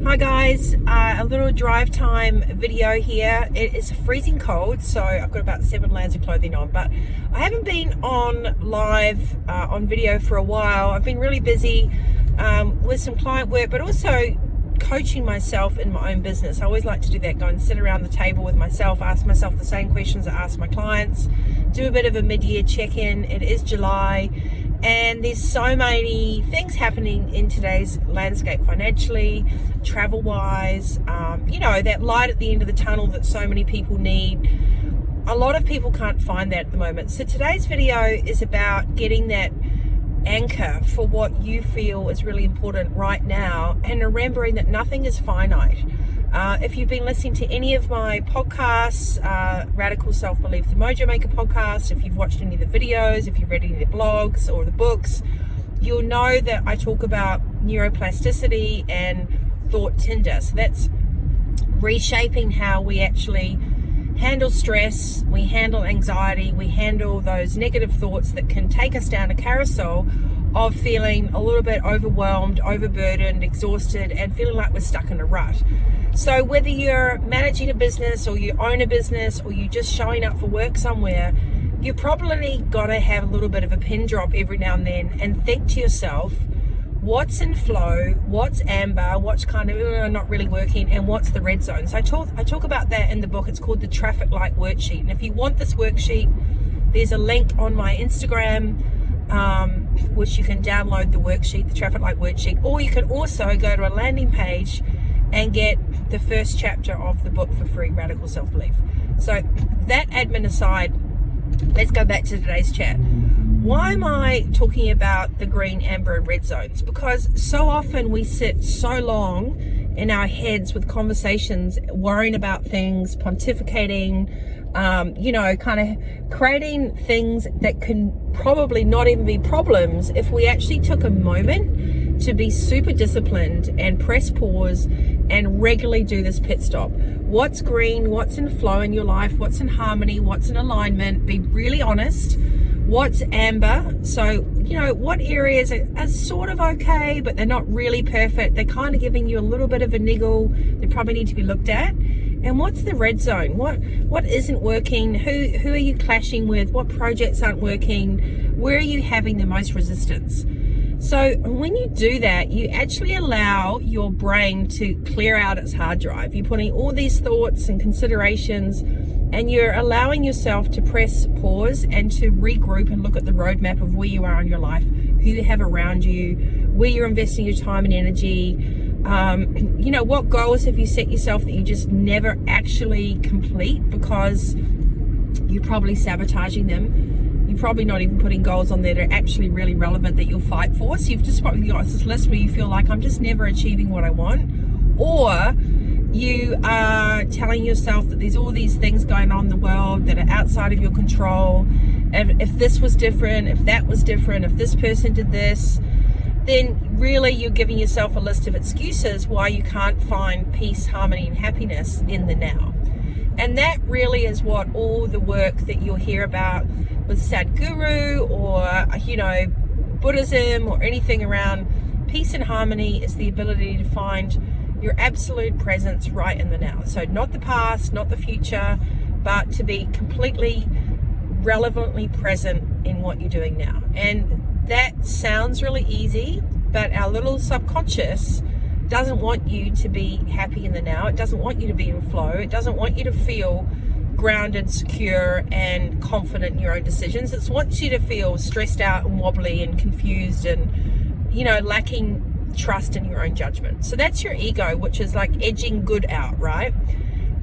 Hi guys, a little drive time video here. It is freezing cold, so I've got about 7 layers of clothing on, but I haven't been on live on video for a while. I've been really busy with some client work, but also coaching myself in my own business. I always like to do that, go and sit around the table with myself, ask myself the same questions I ask my clients, do a bit of a mid-year check-in. It is July, and there's so many things happening in today's landscape, financially, travel-wise, that light at the end of the tunnel that so many people need. A lot of people can't find that at the moment. So today's video is about getting that anchor for what you feel is really important right now, and remembering that nothing is finite. If you've been listening to any of my podcasts, Radical Self-Belief, the Mojo Maker podcast, if you've watched any of the videos, if you've read any of the blogs or the books, you'll know that I talk about neuroplasticity and thought tinder. So that's reshaping how we actually handle stress, we handle anxiety, we handle those negative thoughts that can take us down a carousel of feeling a little bit overwhelmed, overburdened, exhausted, and feeling like we're stuck in a rut. So whether you're managing a business or you own a business or you're just showing up for work somewhere, you probably got to have a little bit of a pin drop every now and then and think to yourself, what's in flow, what's amber, what's kind of not really working, and what's the red zone. So I talk about that in the book. It's called the Traffic Light Worksheet. And if you want this worksheet, there's a link on my Instagram, which you can download the worksheet, the Traffic Light Worksheet, or you can also go to a landing page and get the first chapter of the book for free, Radical Self-Belief. So that admin aside, let's go back to today's chat. Why am I talking about the green, amber, and red zones? Because so often we sit so long in our heads with conversations, worrying about things, pontificating, kind of creating things that can probably not even be problems if we actually took a moment to be super disciplined and press pause and regularly do this pit stop. What's green? What's in flow in your life? What's in harmony? What's in alignment? Be really honest. What's amber? So, what areas are sort of okay, but they're not really perfect. They're kind of giving you a little bit of a niggle. They probably need to be looked at. And what's the red zone? What isn't working? Who are you clashing with? What projects aren't working? Where are you having the most resistance? So when you do that, you actually allow your brain to clear out its hard drive. You're putting all these thoughts and considerations, and you're allowing yourself to press pause and to regroup and look at the roadmap of where you are in your life, who you have around you, where you're investing your time and energy. What goals have you set yourself that you just never actually complete because you're probably sabotaging them? You're probably not even putting goals on there that are actually really relevant that you'll fight for. So you've just probably got this list where you feel like, I'm just never achieving what I want. Or you are telling yourself that there's all these things going on in the world that are outside of your control. And if this was different, if that was different, if this person did this, then really you're giving yourself a list of excuses why you can't find peace, harmony, and happiness in the now. And that really is what all the work that you'll hear about with Sadhguru or, Buddhism or anything around peace and harmony is the ability to find your absolute presence right in the now. So not the past, not the future, but to be completely relevantly present in what you're doing now. And that sounds really easy, but our little subconscious doesn't want you to be happy in the now. It doesn't want you to be in flow. It doesn't want you to feel grounded, secure, and confident in your own decisions. It wants you to feel stressed out and wobbly and confused and, lacking trust in your own judgment. So that's your ego, which is like edging good out, right?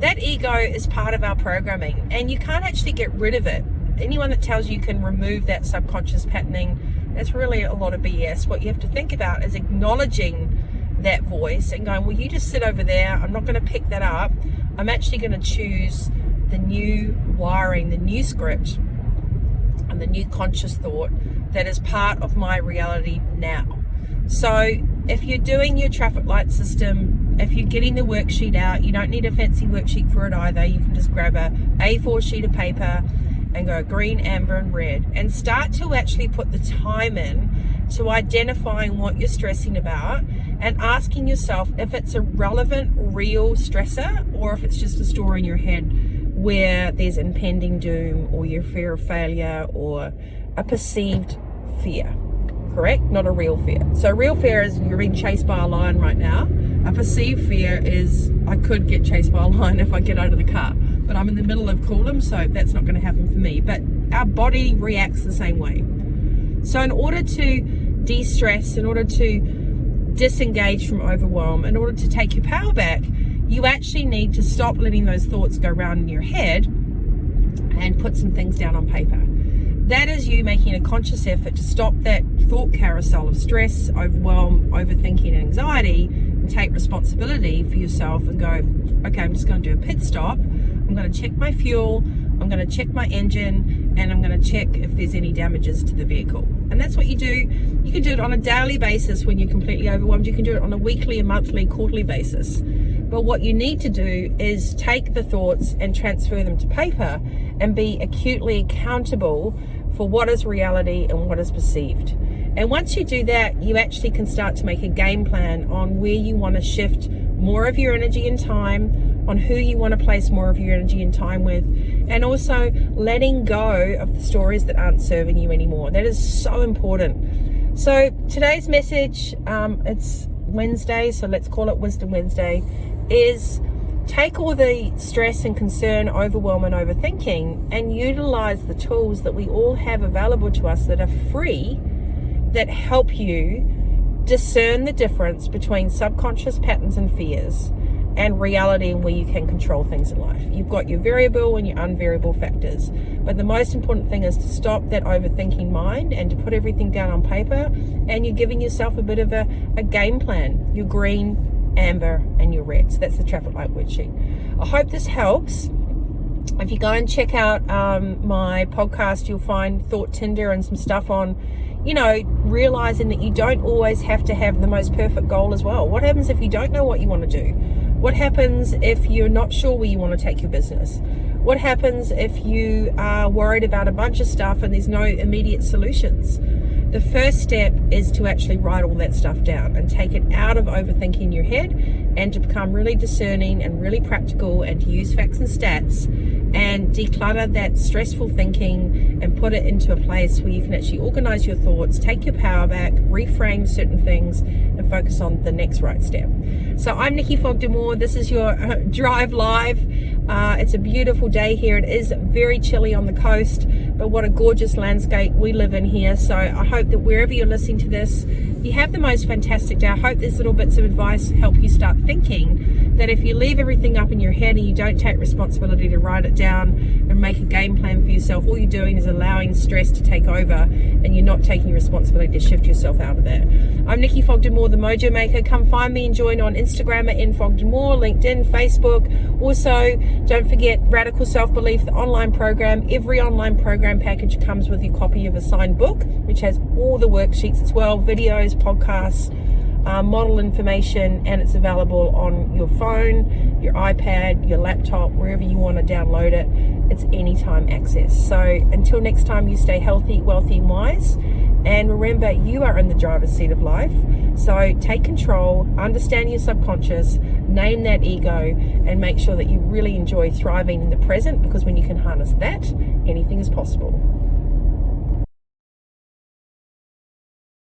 That ego is part of our programming, and you can't actually get rid of it. Anyone that tells you can remove that subconscious patterning, that's really a lot of BS. What you have to think about is acknowledging that voice and going, well, you just sit over there. I'm not going to pick that up. I'm actually going to choose the new wiring, the new script, and the new conscious thought that is part of my reality now. So if you're doing your traffic light system, if you're getting the worksheet out, you don't need a fancy worksheet for it either. You can just grab a A4 sheet of paper and go green, amber, and red, and start to actually put the time in to identifying what you're stressing about and asking yourself if it's a relevant, real stressor, or if it's just a story in your head where there's impending doom, or your fear of failure, or a perceived fear. Correct? Not a real fear. So real fear is you're being chased by a lion right now. A perceived fear is I could get chased by a lion if I get out of the car, but I'm in the middle of Coolum, so that's not going to happen for me. But our body reacts the same way. So in order to de-stress, in order to disengage from overwhelm, in order to take your power back, you actually need to stop letting those thoughts go around in your head and put some things down on paper. That is you making a conscious effort to stop that thought carousel of stress, overwhelm, overthinking, and anxiety, and take responsibility for yourself and go, okay, I'm just going to do a pit stop. I'm going to check my fuel, I'm going to check my engine, and I'm going to check if there's any damages to the vehicle. And that's what you do. You can do it on a daily basis when you're completely overwhelmed. You can do it on a weekly, a monthly, quarterly basis. But what you need to do is take the thoughts and transfer them to paper and be acutely accountable for what is reality and what is perceived. And once you do that, you actually can start to make a game plan on where you want to shift more of your energy and time, on who you want to place more of your energy and time with, and also letting go of the stories that aren't serving you anymore. That is so important. So today's message, it's Wednesday, so let's call it Wisdom Wednesday, is take all the stress and concern, overwhelm and overthinking, and utilize the tools that we all have available to us that are free, that help you discern the difference between subconscious patterns and fears and reality, and where you can control things in life. You've got your variable and your unvariable factors, but the most important thing is to stop that overthinking mind and to put everything down on paper, and you're giving yourself a bit of a game plan. Your green, amber and your red. So that's the traffic light worksheet. I hope this helps. If you go and check out my podcast, you'll find Thought Tinder and some stuff on, realizing that you don't always have to have the most perfect goal as well. What happens if you don't know what you want to do? What happens if you're not sure where you want to take your business? What happens if you are worried about a bunch of stuff and there's no immediate solutions? The first step is to actually write all that stuff down and take it out of overthinking your head, and to become really discerning and really practical, and to use facts and stats and declutter that stressful thinking and put it into a place where you can actually organize your thoughts, take your power back, reframe certain things, and focus on the next right step. So I'm Nikki Fogg-Demore. This is your Drive Live. It's a beautiful day here. It is very chilly on the coast, but what a gorgeous landscape we live in here. So I hope that wherever you're listening to this, you have the most fantastic day. I hope these little bits of advice help you start thinking that if you leave everything up in your head and you don't take responsibility to write it down and make a game plan for yourself, all you're doing is allowing stress to take over, and you're not taking responsibility to shift yourself out of that. I'm Nikki Fogg-Demore, the Mojo Maker. Come find me and join on Instagram at nfogdemore, LinkedIn, Facebook. Also, don't forget Radical Self-Belief, the online program. Every online program package comes with your copy of a signed book, which has all the worksheets as well, videos, podcasts, model information, and it's available on your phone, your iPad, your laptop, wherever you want to download it. It's anytime access. So until next time, you stay healthy, wealthy and wise, and remember, you are in the driver's seat of life. So take control, understand your subconscious, name that ego, and make sure that you really enjoy thriving in the present, because when you can harness that, anything is possible.